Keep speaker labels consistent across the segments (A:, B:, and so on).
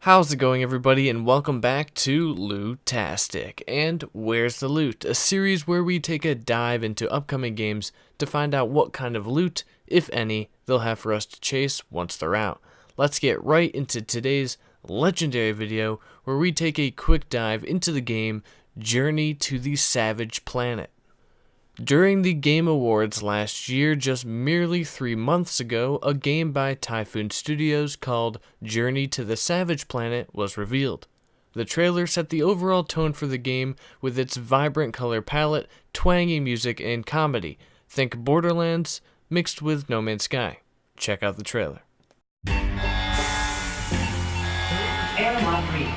A: How's it going, everybody, and welcome back to LOOTastic, and Where's the Loot, a series where we take a dive into upcoming games to find out what kind of loot, if any, they'll have for us to chase once they're out. Let's get right into today's legendary video, where we take a quick dive into the game Journey to the Savage Planet. During the Game Awards last year, just merely 3 months ago, a game by Typhoon Studios called Journey to the Savage Planet was revealed. The trailer set the overall tone for the game with its vibrant color palette, twangy music, and comedy. Think Borderlands mixed with No Man's Sky. Check out the trailer.
B: Airlock reach.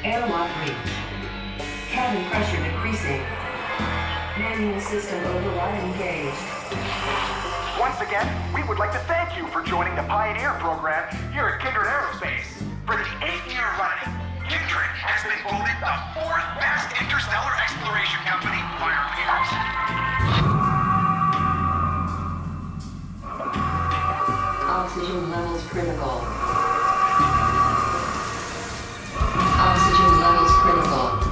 B: Airlock reach. Cabin pressure decreasing. Manual system override engaged.
C: Once again, we would like to thank you for joining the Pioneer program here at Kindred Aerospace. For the 8th year running, Kindred has been voted the 4th best interstellar exploration company by our peers.
B: Oxygen levels critical. Oxygen levels critical.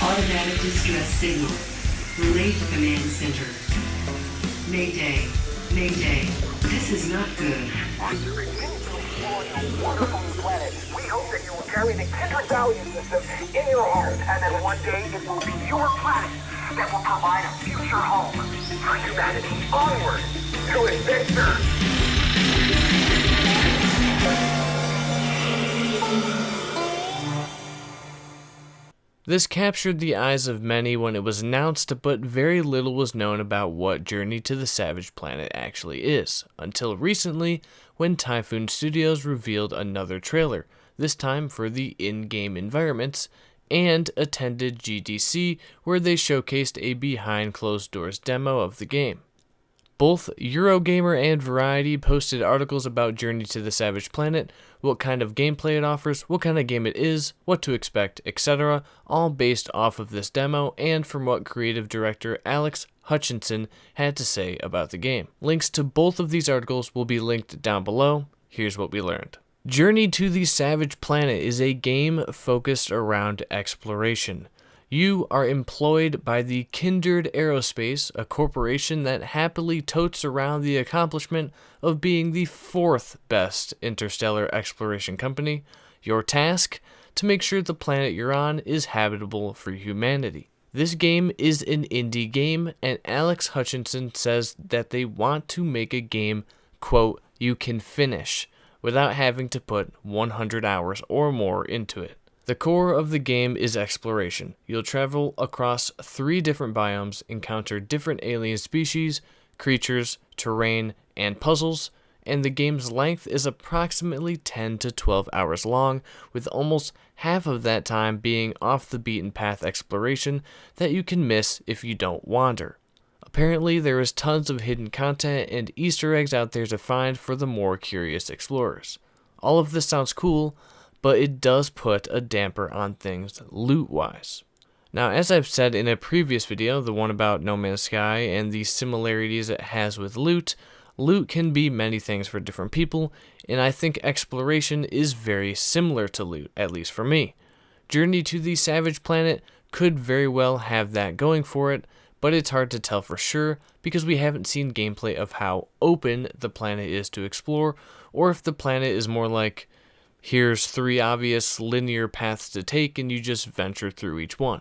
B: Automatic distress signal. Relay to command center. Mayday. Mayday. This is not good.
C: As you continue to explore your wonderful new planet, we hope that you will carry the Kindred value system in your heart, and that one day it will be your planet that will provide a future home for humanity. Onward to adventure!
A: This captured the eyes of many when it was announced, but very little was known about what Journey to the Savage Planet actually is, until recently when Typhoon Studios revealed another trailer, this time for the in-game environments, and attended GDC, where they showcased a behind-closed-doors demo of the game. Both Eurogamer and Variety posted articles about Journey to the Savage Planet, what kind of gameplay it offers, what kind of game it is, what to expect, etc., all based off of this demo and from what creative director Alex Hutchinson had to say about the game. Links to both of these articles will be linked down below. Here's what we learned. Journey to the Savage Planet is a game focused around exploration. You are employed by the Kindred Aerospace, a corporation that happily totes around the accomplishment of being the 4th best interstellar exploration company. Your task? To make sure the planet you're on is habitable for humanity. This game is an indie game, and Alex Hutchinson says that they want to make a game, quote, you can finish, without having to put 100 hours or more into it. The core of the game is exploration. You'll travel across 3 different biomes, encounter different alien species, creatures, terrain, and puzzles, and the game's length is approximately 10 to 12 hours long, with almost half of that time being off the beaten path exploration that you can miss if you don't wander. Apparently, there is tons of hidden content and Easter eggs out there to find for the more curious explorers. All of this sounds cool, but it does put a damper on things loot-wise. Now, as I've said in a previous video, the one about No Man's Sky and the similarities it has with loot, loot can be many things for different people, and I think exploration is very similar to loot, at least for me. Journey to the Savage Planet could very well have that going for it, but it's hard to tell for sure because we haven't seen gameplay of how open the planet is to explore, or if the planet is more like, here's 3 obvious linear paths to take and you just venture through each one.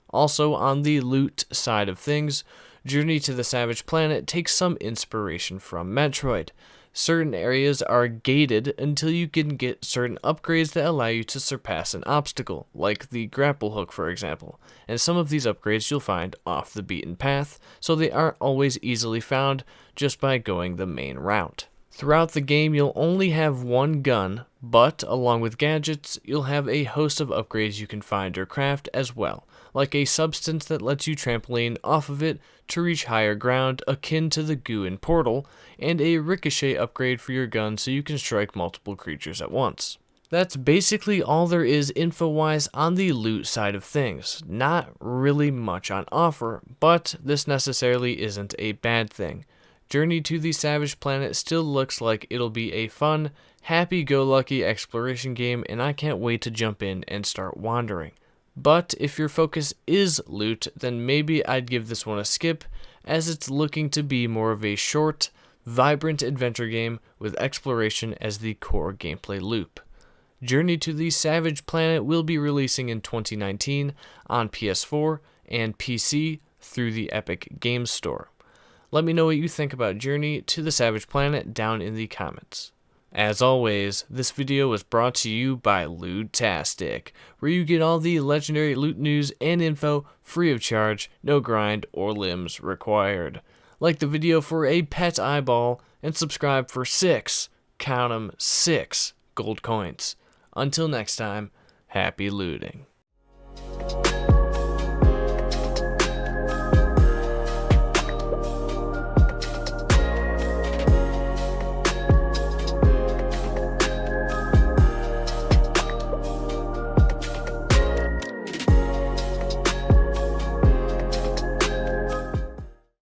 A: Also, on the loot side of things, Journey to the Savage Planet takes some inspiration from Metroid. Certain areas are gated until you can get certain upgrades that allow you to surpass an obstacle, like the grapple hook for example, and some of these upgrades you'll find off the beaten path, so they aren't always easily found just by going the main route. Throughout the game, you'll only have one gun, but along with gadgets, you'll have a host of upgrades you can find or craft as well, like a substance that lets you trampoline off of it to reach higher ground akin to the goo in Portal, and a ricochet upgrade for your gun so you can strike multiple creatures at once. That's basically all there is info-wise on the loot side of things. Not really much on offer, but this necessarily isn't a bad thing. Journey to the Savage Planet still looks like it'll be a fun, happy-go-lucky exploration game, and I can't wait to jump in and start wandering. But if your focus is loot, then maybe I'd give this one a skip, as it's looking to be more of a short, vibrant adventure game with exploration as the core gameplay loop. Journey to the Savage Planet will be releasing in 2019 on PS4 and PC through the Epic Games Store. Let me know what you think about Journey to the Savage Planet down in the comments. As always, this video was brought to you by LOOTastic, where you get all the legendary loot news and info free of charge, no grind or limbs required. Like the video for a pet eyeball and subscribe for 6, count 'em, 6 gold coins. Until next time, happy looting.